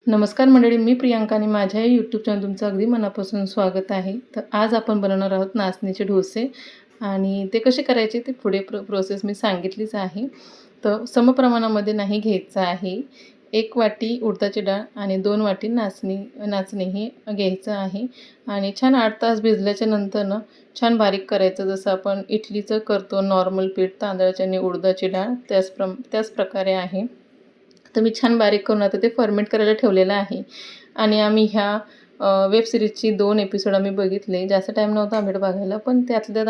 नमस्कार मंडळी, मी प्रियांका आणि माझ्या यूट्यूब चॅनल तुमचं अगदी मनापासून स्वागत आहे. तर आज आपण बनवणार आहोत नाचणीचे डोसे आणि ते कसे करायचे ते पुढे प्रोसेस मी सांगितलीच आहे. तर समप्रमाणामध्ये नाही घ्यायचं आहे. 1 वाटी उडदाची डाळ आणि 2 वाटी नाचणी हे घ्यायचं आहे आणि छान 8 तास भिजल्याच्या नंतर छान बारीक करायचं. जसं आपण इडलीचं करतो नॉर्मल पीठ तांदळाची आणि उडदाची डाळ त्याच प्रकारे आहे. तर मी छान बारीक करून आता ते फर्मेंट करायला ठेवलेलं आहे. आणि आम्ही ह्या वेब सीरीजची 2 एपिसोड आम्ही बघितले. जास्त टाईम नव्हता आम्हाला बघायला, पण त्यातल्या त्यात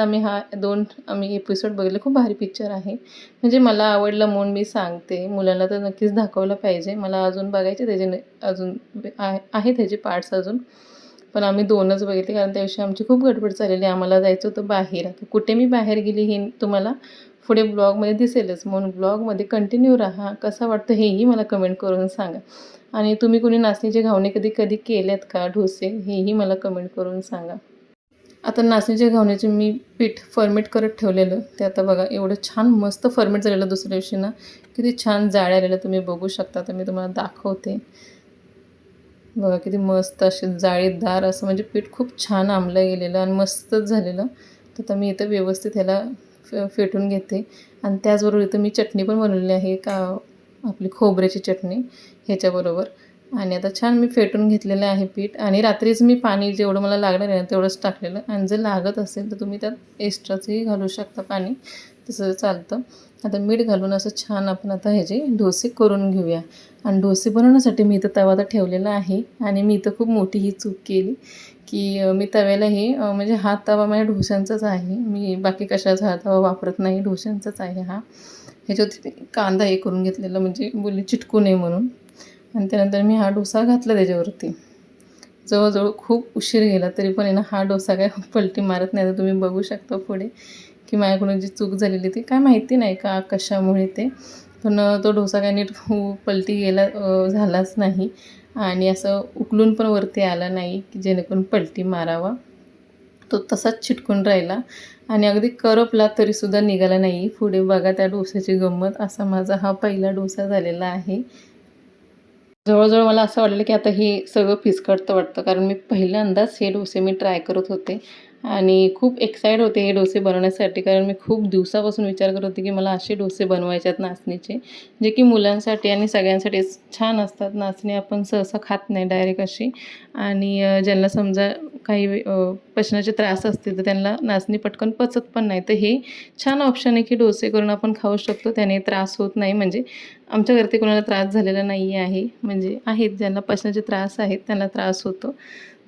आम्ही एपिसोड बघितले. खूप भारी पिक्चर आहे. म्हणजे मला आवडलं म्हणून मी सांगते. मुलांना तर नक्कीच दाखवलं पाहिजे. मला अजून बघायचे त्याचे अजून आहे त्याचे पार्ट्स अजून. पण आम्ही 2च बघितले कारण त्या दिवशी आमची खूप गडबड चाललेली. आम्हाला जायचं होतं बाहेर. आता कुठे मी बाहेर गेली हे तुम्हाला पुढे ब्लॉगमध्ये दिसेलच. म्हणून ब्लॉगमध्ये कंटिन्यू राहा. कसा वाटतं हेही मला कमेंट करून सांगा. आणि तुम्ही कोणी नाचणीचे घावणे कधी केल्यात का डोसे हेही मला कमेंट करून सांगा. आता नाचणीच्या घावण्याचे मी पीठ फर्मेट करत ठेवलेलं. ते आता बघा एवढं छान मस्त फर्मेट झालेलं दुसऱ्या दिवशी किती छान जाळ्या आलेलं तुम्ही बघू शकता. तर मी तुम्हाला दाखवते. बघा किती मस्त असे जाळीदार असं म्हणजे पीठ खूप छान आंबलं गेलेलं आणि मस्तच झालेलं. तर आता मी इथं व्यवस्थित ह्याला फेटून घेते आणि त्याचबरोबर इथं मी चटणी पण बनवलेली आहे आपली खोबऱ्याची चटणी ह्याच्याबरोबर. आणि आता छान मी फेटून घेतलेलं आहे पीठ आणि रात्रीच मी पाणी जेवढं मला लागणार आहे ना तेवढंच टाकलेलं. आणि जर लागत असेल तर तुम्ही त्यात एक्स्ट्राचंही घालू शकता पाणी, तसं चालतं. आता मीठ घालून असं छान आपण आता ह्याचे डोसे करून घेऊया. आणि डोसे बनवण्यासाठी मी इथं तवा ठेवलेला आहे. आणि मी इथं खूप मोठी ही चूक केली की मी तव्याला म्हणजे हा तवा माझ्या डोशांचाच आहे. मी बाकी कशाचा हा तवा वापरत नाही, डोशांचाच आहे हा. ह्याच्यावरती कांदा हे करून घेतलेला म्हणजे बोलली चिटकू नये म्हणून. आणि त्यानंतर मी हा डोसा घातला त्याच्यावरती. जवळजवळ खूप उशीर गेला तरी पण आहे ना हा डोसा काय पलटी मारत नाही. तर तुम्ही बघू शकता पुढे की माझ्याकडून जी चूक झालेली ती काय माहिती नाही का कशामुळे ते. पण तो डोसा काय नीट पलटी झालाच नाही आणि असं उकलून पण वरती आला नाही की जेणेकरून पलटी मारावा. तो तसाच चिटकून राहिला आणि अगदी करपला तरीसुद्धा निघाला नाही. पुढे बघा त्या डोस्याची गंमत. असा माझा हा पहिला डोसा झालेला आहे. जवळजवळ मला असं वाटलं की आता हे सगळं फिसकटतं वाटतं, कारण मी पहिल्यांदाच हे डोसे ट्राय करत होते आणि खूप एक्साईट होते हे डोसे बनवण्यासाठी. कारण मी खूप दिवसापासून विचार करत होते की मला असे डोसे बनवायचे आहेत नाचणीचे, जे की मुलांसाठी आणि सगळ्यांसाठीच छान असतात. नाचणी आपण सहसा खात नाही डायरेक्ट अशी. आणि ज्यांना समजा काही पचनाचे त्रास असतील तर त्यांना नाचणी पटकन पचत पण नाही. तर हे छान ऑप्शन आहे की डोसे करून आपण खाऊ शकतो. त्याने त्रास होत नाही. म्हणजे आमच्या घरात कोणाला त्रास झालेला नाही आहे. म्हणजे आहेत ज्यांना पचनाचे त्रास आहेत त्यांना त्रास होतो.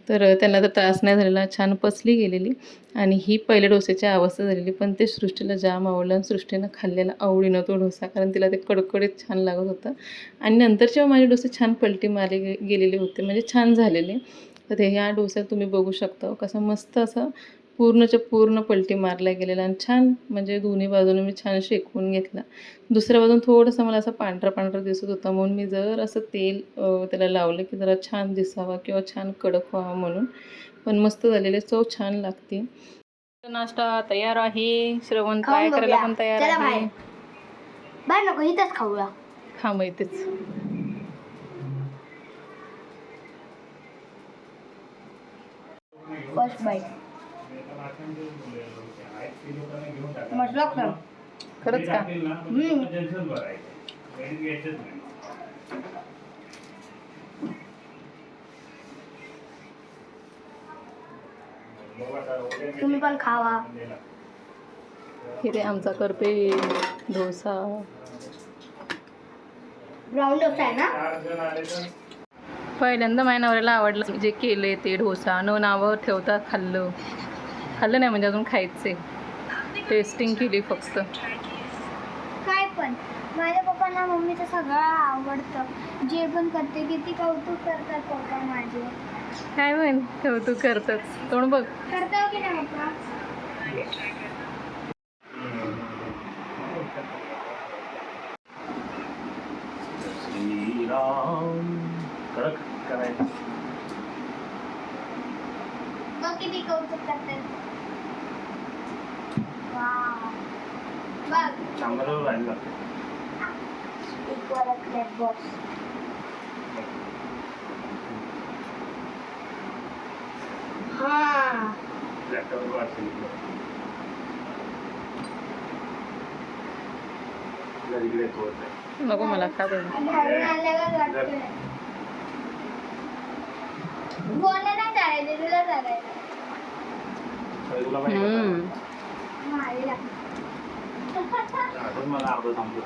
तर त्यांना तर त्रास नाही झालेला, छान पचली गेलेली. आणि ही पहिल्या डोस्याची अवस्था झालेली. पण ते सृष्टीला जाम आवडलं आणि सृष्टीनं खाल्लेला आवडीनं तो डोसा, कारण तिला ते कडकडीत छान लागत होतं. आणि नंतरचे माझे डोसे छान पलटी मारले गेलेले होते, म्हणजे छान झालेले. तर ह्या डोस्यात तुम्ही बघू शकता कसं मस्त असं पूर्णच्या पूर्ण पलटी मारल्या गेलेला आणि छान म्हणजे दोन्ही बाजूने मी छान शेकवून घेतला. दुसऱ्या बाजून थोडंसं मला असं पांढरा दिसत होता, म्हणून मी जर असं तेल त्याला लावलं की जरा छान दिसावा किंवा छान कडक व्हावा म्हणून. पण मस्त झालेले, चव छान लागते. नाश्ता तयार आहे. श्रवण ट्राय करायला पण तयार आहे. बाहेर नको, इथंच खाऊया. हा मग इथेच. First bite. मस्त लागतं. खरंच का? तुम्ही पण खावा. इथे आमचा करपे डोसा. ब्राऊन डोसा आहे ना. पहिल्यांदा माझ्या नवऱ्याला आवडलं जे केले ते डोसा. नावं ठेवता खाल्लं नाही म्हणजे अजून खायचे. टेस्टिंग केली फक्त. काय पण माझ्या पप्पांना मम्मीचं सगळं आवडतं. जे पण करते किती कौतुक करतात पप्पा माझे. काय म्हण कौतुक करतात. तोंड बघ. करता की नाही पप्पा. कडक करायचं. बघ किती कौतुक करतात. वाव. बघ चांगलं राहिलं. एक वर बॉक्स. ट्रॅक्टरवर असेल इकडे येतो नको मला खा दे. घरून आल्यावर वाटतं बोलणं नाही चालायचं, तुला चालायचं. तुला माहिती मारीला. अजून मला अर्ध थांबतो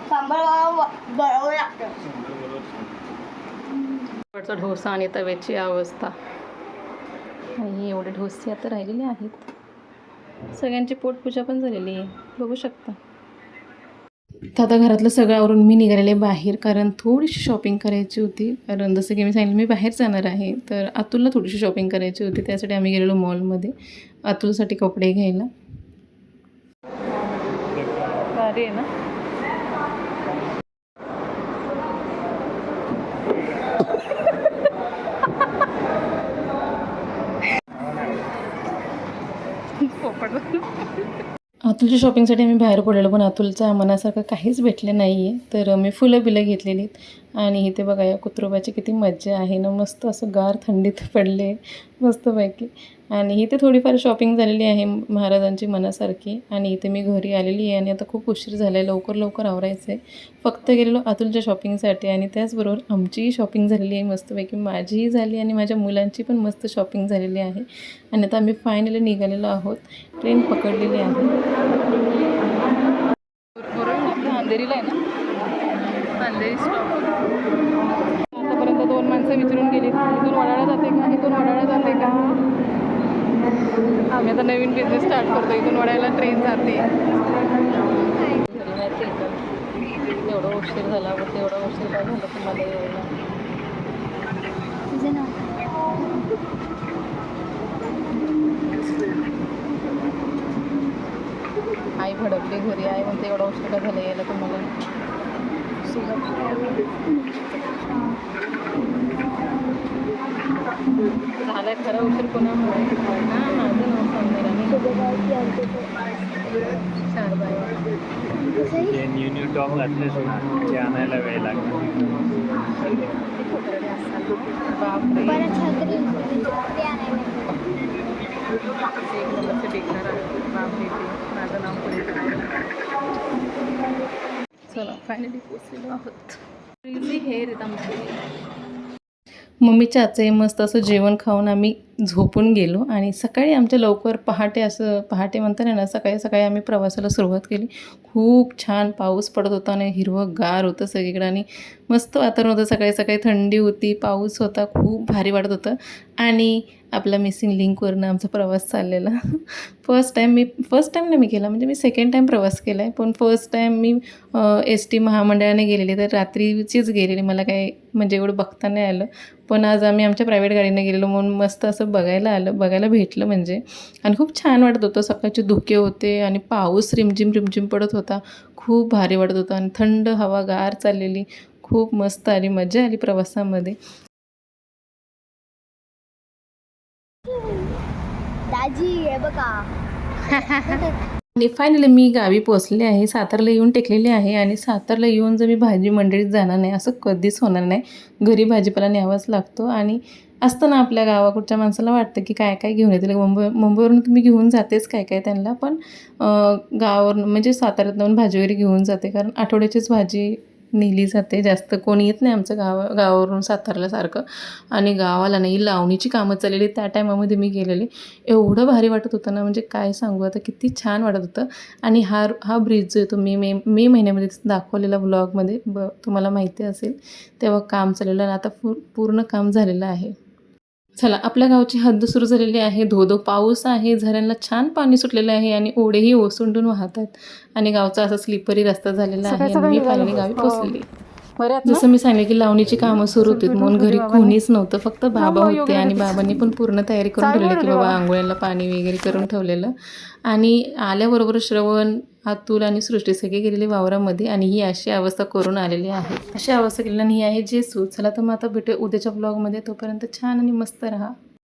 सांबार बरोबर लागतं. शेवटचा ढोसा आणि तव्याची अवस्था. आणि एवढे ढोसे आता राहिलेले आहेत. सगळ्यांची पोटपूजा पण झालेली आहे, बघू शकता. तर आता घरातलं सगळं आवरून मी निघालेले बाहेर, कारण थोडीशी शॉपिंग करायची होती. कारण जसं की मी सांगितलं मी बाहेर जाणार आहे, तर अतुलला थोडीशी शॉपिंग करायची होती. त्यासाठी आम्ही गेलेलो मॉलमध्ये अतुलसाठी कपडे घ्यायला. भारी आहे ना. अतुलच्या शॉपिंगसाठी आम्ही बाहेर पडलेलो, पण अतुलच्या मनासारखं काहीच भेटलं नाही आहे. तर मी फुलं बिलं घेतलेली आहेत. आणि इथे बघा या कुत्रोबाची किती मज्जा आहे ना, मस्त असं गार थंडीत पडले मस्तपैकी. आणि इथे थोडीफार शॉपिंग झालेली आहे महाराजांची मनासारखी. आणि इथे मी घरी आलेली आहे आणि आता खूप उशीर झाला आहे, लवकर लवकर आवरायचं आहे. फक्त गेलेलो अतुलच्या शॉपिंगसाठी आणि त्याचबरोबर आमचीही शॉपिंग झालेली आहे मस्तपैकी. माझीही झाली आणि माझ्या मुलांची पण मस्त शॉपिंग झालेली आहे. आणि आता आम्ही फायनली निघालेलो आहोत. ट्रेन पकडलेली आहे. अंधेरीला आहे ना, अंधेरी स्टॉप. आतापर्यंत 2 माणसं विचारून गेली, इथून वडाळा जाते का, इथून वडाळा जाते का. आम्ही आता नवीन बिझनेस स्टार्ट करतो. इथून वडाळ्याला ट्रेन जाते. एवढा उशीर झाला, मग एवढा उशीर काय झाला तुम्हाला यायला. तुझं नाव आई भडकली घरी आहे म्हणते एवढा उशीर का झाला यायला तुम्हाला. झालाय खरा उशीर कोणामुळे. हां, माझं नाव सांगणार आणि न्यू न्यू टॉप घातले ते आणायला वेळ लागला. बापरे, परत छत्री आणायला. एक नंबरचे बेकार आहे. बापरे, माझं नाव पुढे चला फायनली पोचलेलो आहोत. इझी हेअर येत आमची. मम्मीच्या आजचं मस्त असं जेवण खाऊन आम्ही झोपून गेलो. आणि सकाळी आमच्या लवकर पहाटे म्हणता ना, सकाळी सकाळी आम्ही प्रवासाला सुरुवात केली. खूप छान पाऊस पडत होता आणि हिरवंगार होतं सगळीकडे आणि मस्त वातावरण होतं. सकाळी सकाळी थंडी होती, पाऊस होता, खूप भारी वाटत होतं. आणि आपला मिसिंग लिंकवरनं आमचा प्रवास चाललेला. फर्स्ट टाईम नाही मी केला, म्हणजे मी सेकंड टाईम प्रवास केला आहे. पण फर्स्ट टाईम मी ST महामंडळाने गेलेली, तर रात्रीचीच गेलेली. मला काही म्हणजे एवढं बघता नाही आलं. पण आज आम्ही आमच्या प्रायव्हेट गाडीने गेलेलो म्हणून मस्त असं बघायला भेटलं म्हणजे. आणि खूप छान वाटत होतं. सकाळचे धुके होते आणि पाऊस रिमझिम पडत होता. खूप भारी वाटत होतं आणि थंड हवा गार चाललेली. खूप मस्त आली, मजा आली प्रवासामध्ये. दाजी हे बघा. आणि फायनली मी गावी पोचले आहे. सातारला येऊन टेकलेले आहे. आणि सातारला येऊन जर मी भाजी मंडळीत जाणार नाही असं कधीच होणार नाही. घरी भाजीपाला न्यावाच लागतो. आणि असतं ना आपल्या गावाकडच्या माणसाला वाटतं की काय काय घेऊन येतील. मुंबईवरून तुम्ही घेऊन जातेच काय काय त्यांना, पण गावावरून म्हणजे साताऱ्यातून भाजी वगैरे घेऊन जाते. कारण आठवड्याचीच भाजी नेली जाते, जास्त कोणी येत नाही आमचं गावावरून सातारला सारखं. आणि गावाला नाही लावणीची कामं चाललेली, त्या टायमामध्ये मी गेलेले. एवढं भारी वाटत होतं ना, म्हणजे काय सांगू आता, किती छान वाटत होतं. आणि हा ब्रिज जो आहे तो मे महिन्यामध्ये दाखवलेला व्लॉगमध्ये तुम्हाला माहिती असेल, तेव्हा काम चाललेलं आणि आता पूर्ण काम झालेलं आहे. चला, आपल्या गावची हद्द सुरू झालेली आहे. धो पाऊस आहे, झऱ्यांना छान पाणी सुटलेलं आहे आणि ओढेही ओसंडून वाहत आहेत. आणि गावचा असा स्लिपरी रस्ता झालेला आहे. आणि मी फायनली गावी पोचलेली. जसं मी सांगितलं की लावणीची कामं सुरू होती म्हणून घरी कोणीच नव्हतं, फक्त बाबा होते. आणि बाबांनी पण पूर्ण तयारी करून ठेवलेली की बाबा आंघोळ्याला पाणी वगैरे करून ठेवलेलं. आणि आल्याबरोबर श्रवण, अतुल आणि सृष्टी सगळे गेलेले वावरामध्ये. आणि ही अशी अवस्था करून आलेली आहे. अशी अवस्था केलेली आणि ही आहे जेसू. चला तर मग आता भेटूया उद्याच्या ब्लॉगमध्ये. तोपर्यंत छान आणि मस्त राहा.